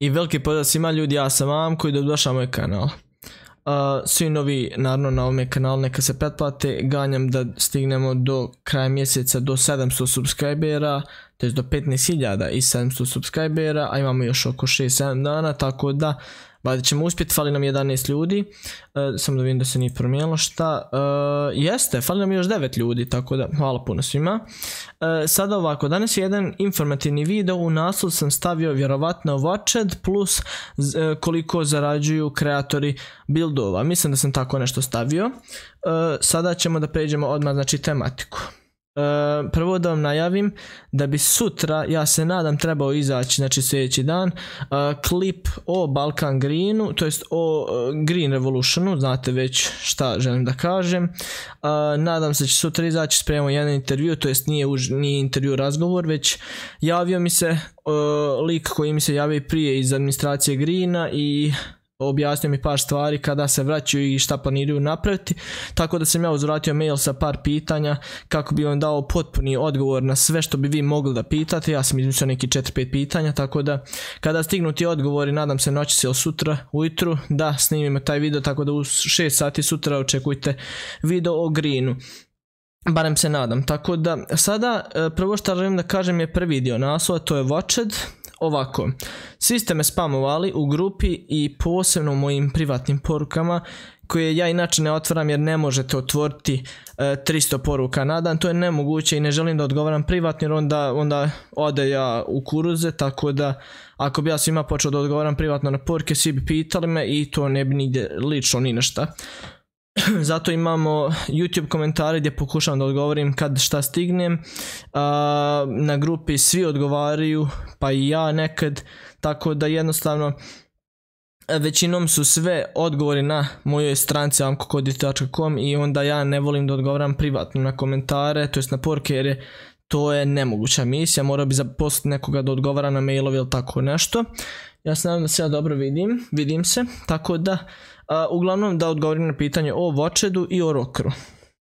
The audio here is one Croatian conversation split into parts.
I veliki pozdrav svima ljudi, ja sam Amko i dobrodošao na moj kanal. Svi novi naravno na ovom kanalu neka se pretplate, ganjam da stignemo do kraja mjeseca do 700 subscribera, to je do 15.700 subscribera, a imamo još oko 6-7 dana, tako da valjda ćemo uspjeti. Fali nam 11 ljudi, samo da vidim da se nije promijenilo šta, jeste, fali nam još 9 ljudi, tako da hvala puno svima. Sada ovako, danas je jedan informativni video, u naslov sam stavio vjerovatno Watched plus koliko zarađuju kreatori buildova, mislim da sam tako nešto stavio. Sada ćemo da pređemo odmah, znači, tematiku. Prvo da vam najavim da bi sutra, ja se nadam, trebao izaći, znači sljedeći dan, klip o Balkan Greenu, to jest o Green Revolutionu, znate već šta želim da kažem. Nadam se da će sutra izaći, spremamo jedan intervju, to jest nije intervju razgovor, već javio mi se lik koji mi se javio prije iz administracije Greena i objasnio mi par stvari kada se vraćaju i šta planiraju napraviti, tako da sam ja uzvratio mail sa par pitanja kako bi vam dao potpuni odgovor na sve što bi vi mogli da pitate. Ja sam izmislio neki 4-5 pitanja, tako da kada stignu ti odgovori, nadam se noći ili sutra ujutru da snimimo taj video, tako da u 6 sati sutra očekujte video o Greenu. Barem se nadam, tako da sada prvo što želim da kažem je prvi dio naslova, to je Watched. Ovako, svi ste me spamovali u grupi i posebno u mojim privatnim porukama koje ja inače ne otvaram jer ne možete otvoriti 300 poruka na dan, to je nemoguće i ne želim da odgovaram privatno jer onda ode ja u kuruze, tako da ako bi ja svima počeo da odgovaram privatno na poruke, svi bi pitali me i to ne bi nigdje lično ni našta. Zato imamo YouTube komentare gdje pokušavam da odgovorim kad šta stignem, na grupi svi odgovaraju, pa i ja nekad, tako da jednostavno većinom su sve odgovori na mojoj stranici amkokodit.com i onda ja ne volim da odgovaram privatno na komentare, to jest na poruke, jer to je nemoguća misija, morao bi zaposliti nekoga da odgovara na mailove ili tako nešto. Ja se nadam da se ja dobro vidim se, tako da uglavnom da odgovorim na pitanje o Watchedu i o Rockeru.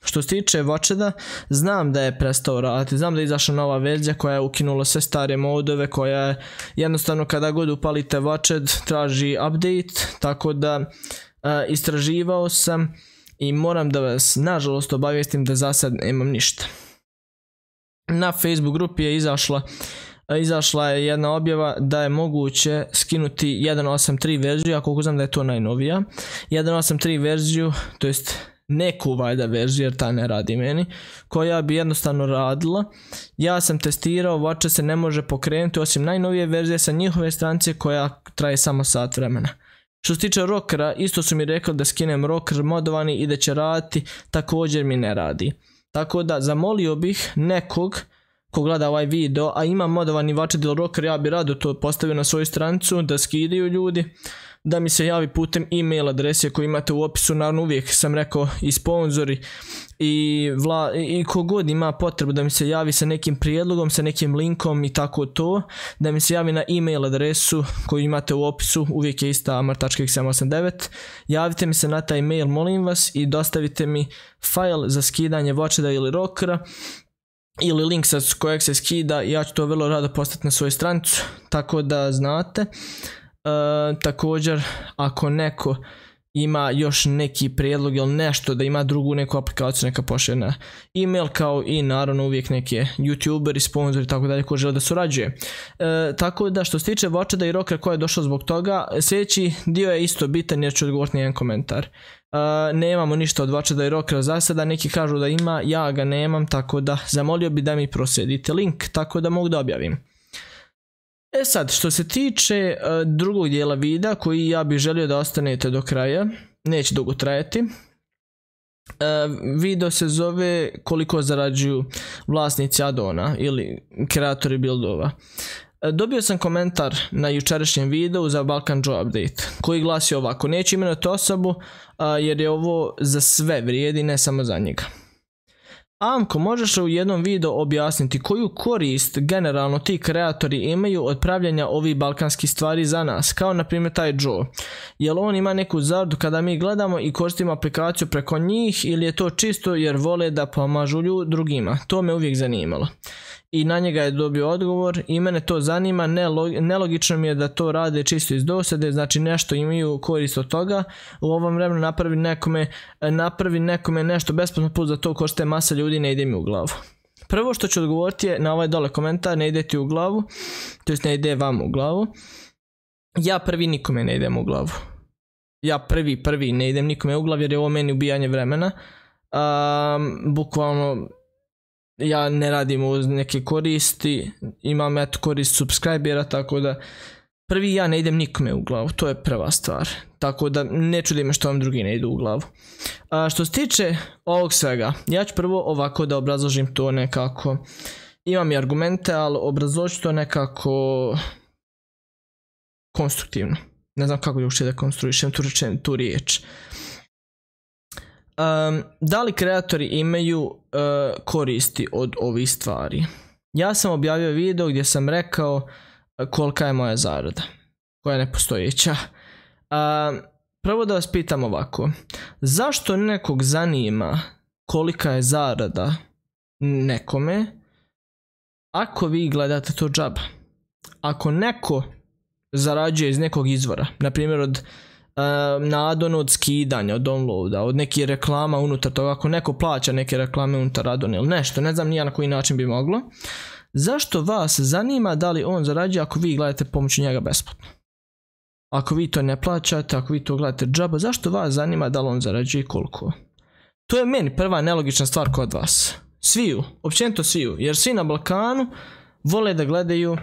Što se tiče Watcheda, znam da je prestao raditi, znam da je izašla nova verzija koja je ukinula sve stare modove, koja je jednostavno kada god upalite Watched traži update, tako da istraživao sam i moram da vas nažalost obavijestim da za sad nemam ništa. Na Facebook grupi je izašla je jedna objava da je moguće skinuti 1.8.3 verziju, a koliko znam da je to najnovija. 1.8.3 verziju, to jest neku valjda verziju jer ta ne radi meni, koja bi jednostavno radila. Ja sam testirao, Watched se ne može pokrenuti osim najnovije verzije sa njihove stranice koja traje samo sat vremena. Što se tiče Rockera, isto su mi rekli da skinem Rocker modovani i da će raditi, također mi ne radi. Tako da zamolio bih nekog ko gleda ovaj video, a ima modovani Watched ili Rocker, ja bi rado to postavio na svoju stranicu, da skidaju ljudi, da mi se javi putem e-mail adrese koju imate u opisu, naravno uvijek sam rekao i sponzori i kogod ima potrebu da mi se javi sa nekim prijedlogom, sa nekim linkom i tako to, da mi se javi na e-mail adresu koju imate u opisu, uvijek je ista amar.x789, javite mi se na taj mail, molim vas, i dostavite mi file za skidanje Watcheda ili Rockera, ili link sa kojeg se skida, ja ću to vrlo rado postati na svoju stranicu, tako da znate. Također, ako neko ima još neki prijedlog ili nešto, da ima drugu neku aplikaciju, neka pošalje na e-mail, kao i naravno uvijek neke youtuberi, sponzori i tako dalje ko žele da surađuje. Tako da što se tiče Watcheda i Rockera ko je došao zbog toga, sljedeći dio je isto bitan jer ću odgovoriti na jedan komentar. Nemamo ništa od Watcheda i Rockera za sada, neki kažu da ima, ja ga nemam, tako da zamolio bi da mi proslijedite link tako da mogu da objavim. E sad, što se tiče drugog dijela videa koji ja bih želio da ostanete do kraja, neće dugo trajati. Video se zove koliko zarađuju vlasnici addona ili kreatori buildova. Dobio sam komentar na jučerašnjem videu za Balkan Joe update koji glasi ovako: neću imenovati osobu jer je ovo za sve vrijedi, ne samo za njega. Amko, možeš li u jednom videu objasniti koju korist generalno ti kreatori imaju od pravljanja ovih balkanskih stvari za nas, kao na primjer taj Joe? Jel on ima neku zaradu kada mi gledamo i koristimo aplikaciju preko njih, ili je to čisto jer vole da pomažu drugima? To me uvijek zanimalo. i na njega je dobio odgovor i mene to zanima, nelogično mi je da to rade čisto iz dosade, znači nešto imaju korist od toga, u ovom vremenu napravi nekome nešto besplatno put za to košte masa ljudi, ne ide mi u glavu. Prvo što ću odgovoriti je na ovaj dole komentar, ne ide ti u glavu, to jest ne ide vam u glavu. Ja prvi nikome ne idem u glavu. Ja prvi ne idem nikome u glavu jer je ovo meni ubijanje vremena. Bukvalno ja ne radim uz neke koristi, imam eto korist subscribera, tako da prvi ja ne idem nikome u glavu, to je prva stvar. Tako da ne čudi me što vam drugi ne idu u glavu. Što se tiče ovog svega, ja ću prvo ovako da obrazložim to nekako. Imam i argumente, ali obrazložit to nekako konstruktivno. Ne znam kako uopšte da konstruišem tu riječ. Da li kreatori imaju koristi od ovih stvari? Ja sam objavio video gdje sam rekao kolika je moja zarada, koja je nepostojeća. Prvo da vas pitam ovako, zašto nekog zanima kolika je zarada nekome ako vi gledate to džaba? Ako neko zarađuje iz nekog izvora, na primjer od addona, od skidanja, od downloada, od nekih reklama unutar toga, ako neko plaća neke reklame unutar addona ili nešto, ne znam nija na koji način bi moglo, zašto vas zanima da li on zarađuje ako vi gledate pomoću njega besplatno? Ako vi to ne plaćate, ako vi to gledate džaba, zašto vas zanima da li on zarađuje i koliko? To je meni prva nelogična stvar kod vas. Sviju, općenito sviju, jer svi na Balkanu vole da gledaju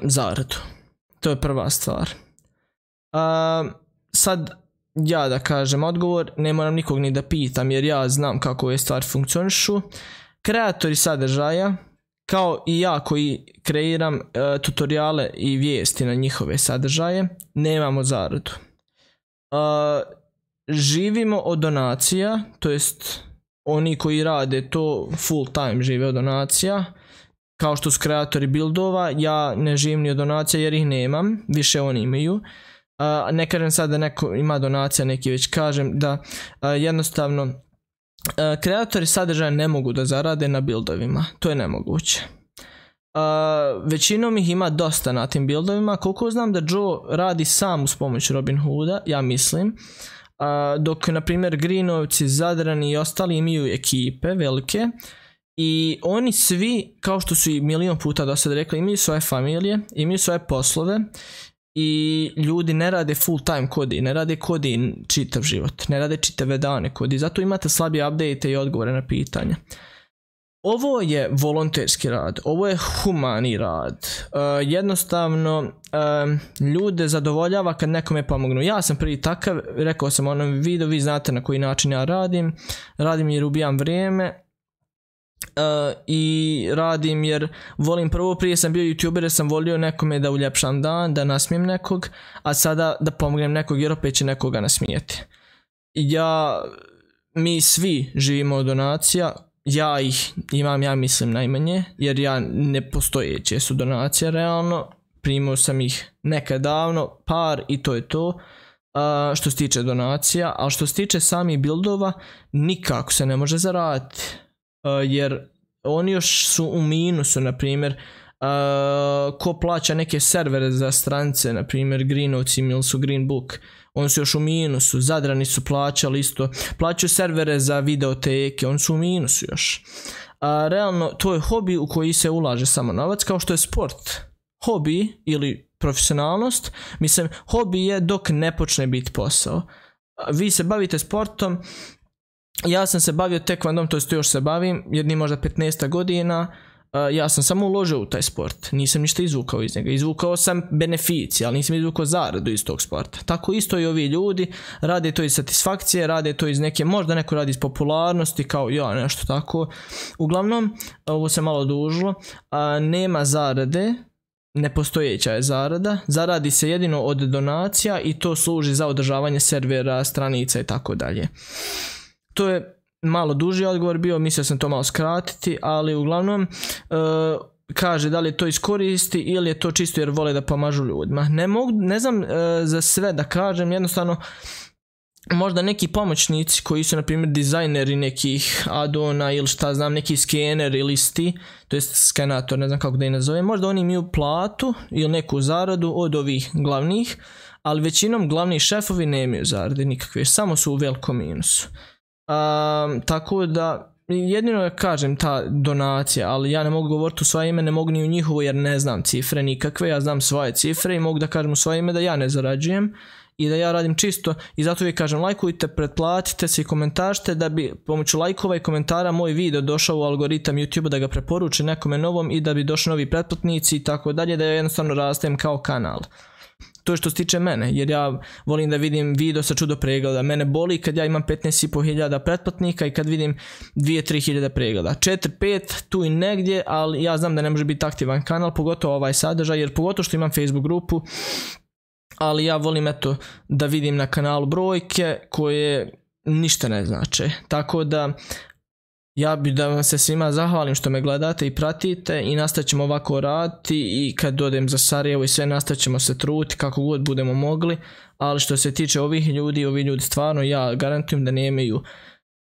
zaradu. To je prva stvar. Sad ja da kažem odgovor, ne moram nikog ni da pitam jer ja znam kako ove stvari funkcionišu. Kreatori sadržaja, kao i ja koji kreiram tutoriale i vijesti na njihove sadržaje, nemamo zaradu. Živimo od donacija, to jest oni koji rade to full time žive od donacija, kao što su kreatori buildova. Ja ne živim ni od donacija jer ih nemam, više oni imaju. Ne kažem sad da neko ima donacija, neki već kažem da jednostavno kreatori sadržaja ne mogu da zarade na buildovima, to je nemoguće. Većinom ih ima dosta na tim buildovima, koliko znam da Joe radi sam uz pomoć Robinhooda, ja mislim, dok na primjer Greenovci, Zadrani i ostali imaju ekipe velike i oni svi, kao što su i milion puta do sad rekli, imaju svoje familije, imaju svoje poslove i ljudi ne rade full time kodi, ne rade kodi čitav život, ne rade čitave dane kodi, zato imate slabije update i odgovore na pitanja. Ovo je volonterski rad, ovo je humani rad, jednostavno ljude zadovoljava kad nekome pomognu. Ja sam prvi takav, rekao sam u onom videu, vi znate na koji način ja radim jer ubijam vrijeme i radim jer volim, prvo prije sam bio youtuber jer sam volio nekome da uljepšam dan, da nasmijem nekog, a sada da pomognem nekog jer opet će nekoga nasmijeti. Mi svi živimo od donacija, ja ih imam, ja mislim, najmanje, jer ja nepostojeće su donacije realno, primio sam ih nekad davno, par i to je to što se tiče donacija, ali što se tiče samih buildova, nikako se ne može zaraditi, jer oni još su u minusu, na primjer, ko plaća neke servere za strance, na primjer Greenovci ili su Greenbook, oni su još u minusu, Zadrani su plaćali isto, plaćaju servere za videoteke, oni su u minusu još. Realno, to je hobi u koji se ulaže samo novac, kao što je sport. Hobi ili profesionalnost, mislim, hobi je dok ne počne biti posao. Vi se bavite sportom, ja sam se bavio tekvandom, to jest još se bavim, jedni možda 15 godina, ja sam samo uložio u taj sport, nisam ništa izvukao iz njega, izvukao sam beneficije, ali nisam izvukao zaradu iz tog sporta. Tako isto i ovi ljudi rade to iz satisfakcije, rade to iz neke, možda neko radi iz popularnosti, kao ja, nešto tako. Uglavnom, ovo se malo dužilo, nema zarade, nepostojeća je zarada, zaradi se jedino od donacija i to služi za održavanje servera, stranica i tako dalje. To je malo duži odgovor bio, mislio sam to malo skratiti, ali uglavnom kaže da li je to iskoristi ili je to čisto jer vole da pomažu ljudima. Ne znam za sve da kažem, jednostavno možda neki pomoćnici koji su na primjer dizajneri nekih addona ili šta znam, neki skener ili isti, to jest skenator, ne znam kako da ih nazovem, možda oni imaju platu ili neku zaradu od ovih glavnih, ali većinom glavni šefovi nemaju zarade nikakve, samo su u velikom minusu. Tako da jedino je, kažem, ta donacija, ali ja ne mogu govoriti u svoje ime, ne mogu ni u njihovo jer ne znam cifre nikakve, ja znam svoje cifre i mogu da kažem u svoje ime da ja ne zarađujem i da ja radim čisto i zato uvijek kažem lajkujte, pretplatite se i komentaršte da bi pomoću lajkova i komentara moj video došao u algoritam YouTube da ga preporuči nekome novom i da bi došli novi pretplatnici i tako dalje, da ja jednostavno rastem kao kanal. To je što se tiče mene, jer ja volim da vidim video sa čudo pregleda. Mene boli kad ja imam 15.500 pretplatnika i kad vidim 2-3 hiljade pregleda. 4-5 tu i negdje, ali ja znam da ne može biti aktivan kanal, pogotovo ovaj sadržaj, jer pogotovo što imam Facebook grupu, ali ja volim eto da vidim na kanalu brojke koje ništa ne znače. Tako da ja bih da vam se svima zahvalim što me gledate i pratite i nastavit ćemo ovako raditi i kad odem za Sarajevo i sve nastavit ćemo se truditi kako god budemo mogli, ali što se tiče ovih ljudi, ovi ljudi stvarno ja garantujem da nemaju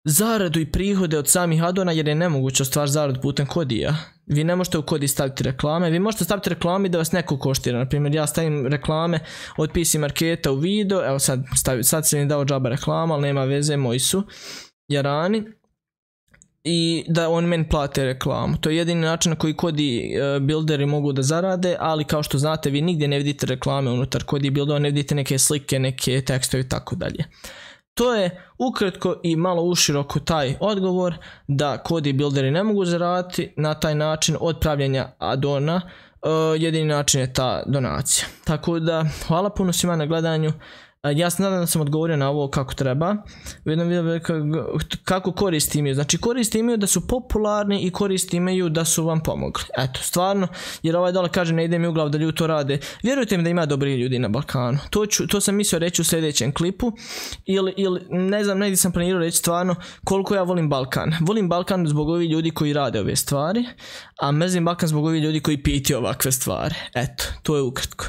zaradu i prihode od samih addona jer je nemoguće ostvariti zaradu putem kodija. Vi ne možete u kodi staviti reklame, vi možete staviti reklame da vas neko koštira, na primjer ja stavim reklame od PC Marketa u video, evo sad se mi dao džaba reklama, ali nema veze, moji su jarani. I da oni meni plate reklamu. To je jedini način na koji kodi builderi mogu da zarade, ali kao što znate vi nigdje ne vidite reklame unutar kodi buildera, ne vidite neke slike, neke tekstove i tako dalje. To je ukratko i malo uširoko taj odgovor da kodi builderi ne mogu zaraditi na taj način od pravljenja addona, jedini način je ta donacija. Tako da hvala puno svima na gledanju. Ja se nadam da sam odgovorio na ovo kako treba. Kako koristi imaju? Znači koristi imaju da su popularni i koristi imaju da su vam pomogli. Eto, stvarno, jer ovaj dole kaže ne ide mi u glavu da ljudi to rade. Vjerujte mi da ima dobri ljudi na Balkanu. To sam mislio reći u sljedećem klipu. Ili ne znam, negdje sam planirao reći stvarno koliko ja volim Balkan. Volim Balkan zbog ovih ljudi koji rade ove stvari, a mrzim Balkan zbog ovih ljudi koji pitaju ovakve stvari. Eto, to je ukratko.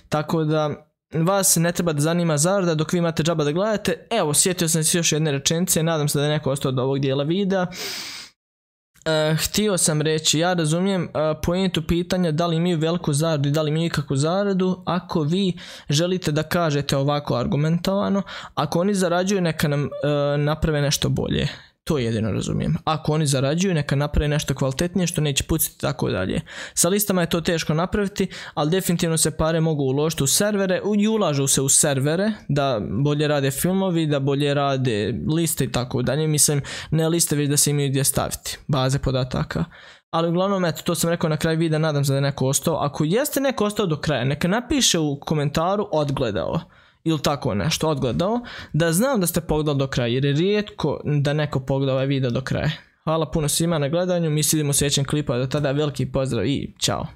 Tako da vas ne treba da zanima zarada dok vi imate džaba da gledate. Evo, sjetio sam se još jedne rečenice, nadam se da je neko ostao od ovog dijela videa. Htio sam reći, ja razumijem pointu pitanja da li imaju veliku zaradu i da li imaju ikakvu zaradu. Ako vi želite da kažete ovako argumentovano, ako oni zarađuju neka nam naprave nešto bolje. To jedino razumijem. Ako oni zarađuju, neka naprave nešto kvalitetnije što neće pucati i tako dalje. Sa listama je to teško napraviti, ali definitivno se pare mogu uložiti u servere i ulažu se u servere da bolje rade filmovi, da bolje rade liste i tako dalje. Mislim, ne liste već da se imaju gdje staviti, baze podataka. Ali uglavnom, eto, to sam rekao na kraju videa, nadam se da je neko ostao. Ako jeste neko ostao do kraja, neka napiše u komentaru odgledao. Ili tako nešto, odgledao, da znam da ste pogledali do kraja, jer je rijetko da neko pogleda ovaj video do kraja. Hvala puno svima na gledanju, mi se vidimo u sljedećem klipu, a do tada veliki pozdrav i čao.